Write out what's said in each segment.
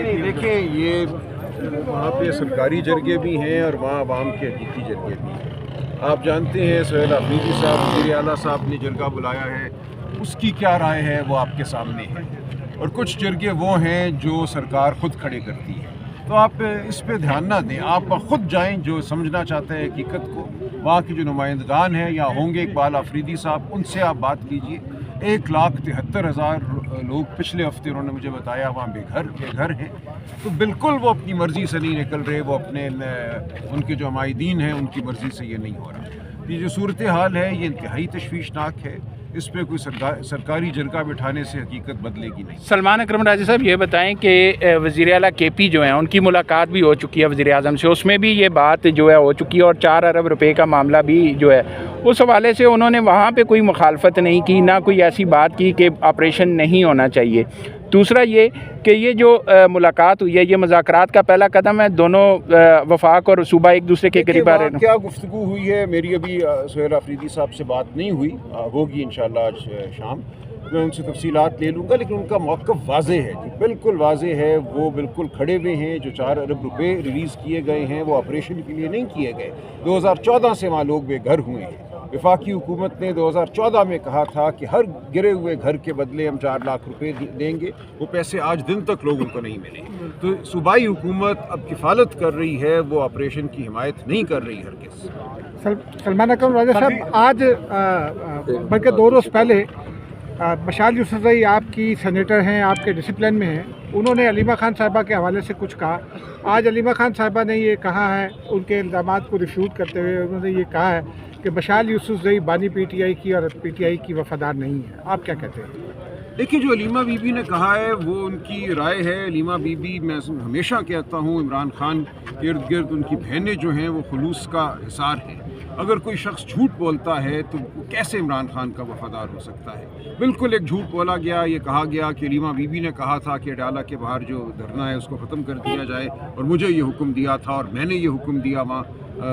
نہیں دیکھیں یہ وہاں پہ سرکاری جرگے بھی ہیں اور وہاں عوام کے حقیقی جرگے بھی ہیں. آپ جانتے ہیں سہیل آفریدی صاحب وزیر اعلیٰ صاحب نے جرگہ بلایا ہے, اس کی کیا رائے ہے وہ آپ کے سامنے ہے, اور کچھ جرگے وہ ہیں جو سرکار خود کھڑے کرتی ہے. تو آپ اس پہ دھیان نہ دیں, آپ خود جائیں جو سمجھنا چاہتے ہیں حقیقت کو. وہاں کے جو نمائندگان ہیں یا ہوں گے اقبال آفریدی صاحب, ان سے آپ بات کیجئے. 1,73,000 لوگ پچھلے ہفتے انہوں نے مجھے بتایا وہاں بے گھر ہیں. تو بالکل وہ اپنی مرضی سے نہیں نکل رہے, وہ اپنے ان کے جو عمائدین ہیں ان کی مرضی سے یہ نہیں ہو رہا. یہ جو صورتحال ہے یہ انتہائی تشویشناک ہے, اس پہ کوئی سرکاری جرگہ بٹھانے سے حقیقت بدلے گی نہیں. سلمان اکرم راجہ صاحب یہ بتائیں کہ وزیر اعلیٰ کے پی جو ہیں ان کی ملاقات بھی ہو چکی ہے وزیر اعظم سے, اس میں بھی یہ بات جو ہے ہو چکی ہے, اور 4 ارب روپے کا معاملہ بھی جو ہے اس حوالے سے انہوں نے وہاں پہ کوئی مخالفت نہیں کی, نہ کوئی ایسی بات کی کہ آپریشن نہیں ہونا چاہیے. دوسرا یہ کہ یہ جو ملاقات ہوئی ہے یہ مذاکرات کا پہلا قدم ہے, دونوں وفاق اور صوبہ ایک دوسرے کے قریب آ رہے ہیں. کیا گفتگو ہوئی ہے, میری ابھی سہیل آفریدی صاحب سے بات نہیں ہوئی, ہوگی انشاءاللہ آج شام, میں ان سے تفصیلات لے لوں گا. لیکن ان کا موقف واضح ہے, بالکل واضح ہے, وہ بالکل کھڑے ہوئے ہیں. جو 4 ارب روپے ریلیز کیے گئے ہیں وہ آپریشن کے لیے نہیں کیے گئے. 2014 سے وہاں لوگ بے گھر ہوئے ہیں. وفاقی حکومت نے 2014 میں کہا تھا کہ ہر گرے ہوئے گھر کے بدلے ہم 4 لاکھ روپے دیں گے. وہ پیسے آج دن تک لوگوں کو نہیں ملے. تو صوبائی حکومت اب کفالت کر رہی ہے, وہ آپریشن کی حمایت نہیں کر رہی ہرگز. سلمان اکرم راجہ صاحب, آج بلکہ 2 روز پہلے مشال یوسفزئی آپ کی سینیٹر ہیں, آپ کے ڈسپلن میں ہیں, انہوں نے علیمہ خان صاحبہ کے حوالے سے کچھ کہا. آج علیمہ خان صاحبہ نے یہ کہا ہے, ان کے الزامات کو ریفیوٹ کرتے ہوئے انہوں نے یہ کہا ہے کہ مشال یوسفزئی بانی پی ٹی آئی کی اور پی ٹی آئی کی وفادار نہیں ہے. آپ کیا کہتے ہیں؟ دیکھیے جو علیمہ بی بی نے کہا ہے وہ ان کی رائے ہے. علیمہ بی بی, میں ہمیشہ کہتا ہوں, عمران خان ارد گرد ان کی بہنیں جو ہیں وہ خلوص کا حصار ہیں. اگر کوئی شخص جھوٹ بولتا ہے تو وہ کیسے عمران خان کا وفادار ہو سکتا ہے؟ بالکل ایک جھوٹ بولا گیا. یہ کہا گیا کہ علیمہ بی بی نے کہا تھا کہ ڈالا کے باہر جو دھرنا ہے اس کو ختم کر دیا جائے, اور مجھے یہ حکم دیا تھا اور میں نے یہ حکم دیا وہاں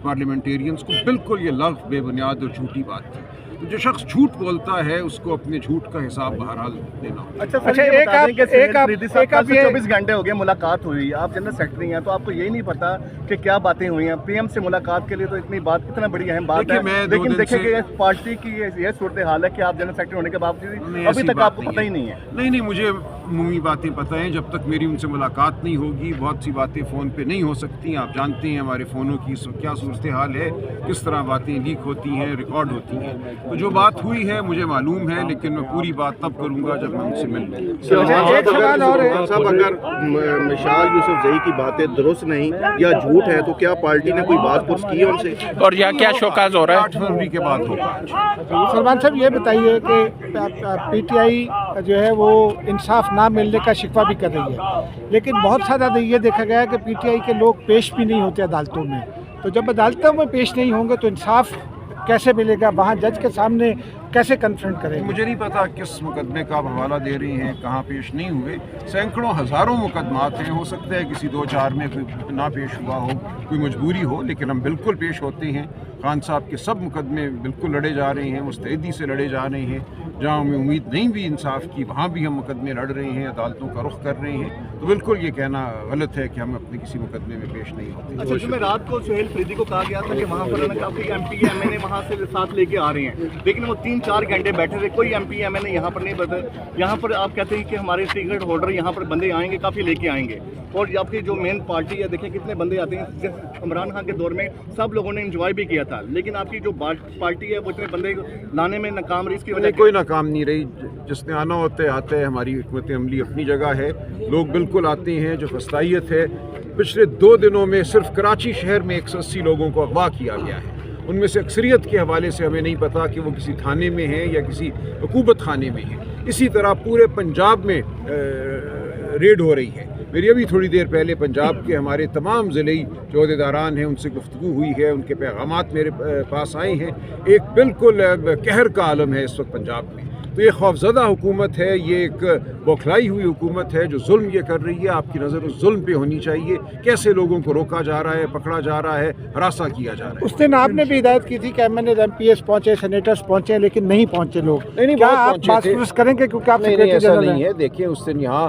پارلیمنٹیرینز کو. بالکل یہ لغو, بے بنیاد اور جھوٹی بات تھی. تو جو شخص جھوٹ بولتا ہے اس کو اپنے جھوٹ کا حساب بہرحال دینا ہوگا. اچھا ایک آپ 24 گھنٹے ہو گئے ملاقات ہوئی, آپ جنرل سیکرٹری ہیں, تو آپ کو یہی نہیں پتا کہ کیا باتیں ہوئی ہیں؟ پی ایم سے ملاقات کے لیے تو اتنی بات, کتنا بڑی اہم بات ہے, لیکن دیکھیں کہ پارٹی کی یہ صورتحال ہے کہ آپ جنرل سیکرٹری ہونے کے باوجود ابھی تک آپ کو پتہ ہی نہیں ہے. نہیں, مجھے عمومی باتیں پتہ ہیں. جب تک میری ان سے ملاقات نہیں ہوگی بہت سی باتیں فون پہ نہیں ہو سکتی. آپ جانتے ہیں ہمارے فونوں کی کیا صورتحال ہے, کس طرح باتیں لیک ہوتی ہیں, ریکارڈ ہوتی ہیں. تو جو بات ہوئی ہے مجھے معلوم ہے, لیکن میں پوری بات تب کروں گا جب میں ان سے مل لوں. صاحب اگر مشال یوسفزئی کی باتیں درست نہیں یا جھوٹ ہے تو کیا پارٹی نے کوئی بات پرس کی ہے ان سے, اور یا کیا شوکاز ہو رہا ہے؟ 8 فروری کے بعد ہوگا. سلمان صاحب یہ بتائیے کہ پی ٹی آئی جو ہے وہ انصاف نہ ملنے کا شکوہ بھی کر رہی ہے, لیکن بہت زیادہ یہ دیکھا گیا ہے کہ پی ٹی آئی کے لوگ پیش بھی نہیں ہوتے عدالتوں میں. تو جب عدالتوں میں پیش نہیں ہوں گے تو انصاف کیسے ملے گا؟ وہاں جج کے سامنے کیسے کنفرنٹ کریں گے؟ مجھے نہیں پتا کس مقدمے کا آپ حوالہ دے رہی ہیں, کہاں پیش نہیں ہوئے. سینکڑوں ہزاروں مقدمات ہیں, ہو سکتا ہے کسی 2-4 میں کوئی نہ پیش ہوا ہو, کوئی مجبوری ہو, لیکن ہم بالکل پیش ہوتے ہیں. خان صاحب کے سب مقدمے بالکل لڑے جا رہے ہیں, مستعدی سے لڑے جا رہے ہیں. جہاں ہمیں امید نہیں بھی انصاف کی وہاں بھی ہم مقدمے لڑ رہے ہیں, عدالتوں کا رخ کر رہے ہیں. تو بالکل یہ کہنا غلط ہے کہ ہم اپنے کسی مقدمے میں پیش نہیں ہوتے. اچھا, جو میں رات کو سہیل فریدی کو کہا گیا تھا کہ وہاں پر کافی ایم پی ایم این اے وہاں سے ساتھ لے کے آ رہے ہیں, لیکن وہ 3-4 گھنٹے بیٹھے تھے, کوئی ایم پی ایم این اے یہاں پر نہیں بدل. یہاں پر آپ کہتے ہیں کہ ہمارے ٹکٹ ہولڈر یہاں پر بندے آئیں گے, کافی لے کے آئیں گے, اور آپ کی جو مین پارٹی ہے دیکھیں کتنے بندے آتے ہیں. عمران خان کے دور میں سب لوگوں نے انجوائے بھی کیا تھا, لیکن آپ کی جو پارٹی ہے وہ اتنے بندے لانے میں ناکام رہی. اس کی وجہ کوئی ناکام نہیں رہی, جس نے آنا ہوتا ہے آتا ہے. ہماری حکمت عملی اپنی جگہ ہے, لوگ بالکل آتے ہیں. جو فسطائیت ہے, پچھلے 2 دنوں میں صرف کراچی شہر میں 180 لوگوں کو اغوا کیا گیا ہے. ان میں سے اکثریت کے حوالے سے ہمیں نہیں پتا کہ وہ کسی تھانے میں ہیں یا کسی حکومت خانے میں ہیں. اسی طرح پورے پنجاب میں ریڈ ہو رہی ہے. میری ابھی تھوڑی دیر پہلے پنجاب کے ہمارے تمام ضلعی جو عہدیداران ہیں ان سے گفتگو ہوئی ہے, ان کے پیغامات میرے پاس آئے ہیں. ایک بالکل قہر کا عالم ہے اس وقت پنجاب میں. تو یہ خوفزدہ حکومت ہے, یہ ایک بوکھلائی ہوئی حکومت ہے جو ظلم یہ کر رہی ہے. آپ کی نظر اس ظلم پہ ہونی چاہیے, کیسے لوگوں کو روکا جا رہا ہے, پکڑا جا رہا ہے, ہراساں کیا جا رہا ہے. اس دن آپ نے بھی ہدایت کی تھی کہ M N A M P S پہنچے, سینیٹرز پہنچے, لیکن نہیں پہنچے لوگ. نہیں, کیا آپ بات کریں گے کیونکہ آپ نہیں, ایسا نہیں ہے. دیکھیں اس دن یہاں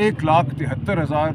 1,73,000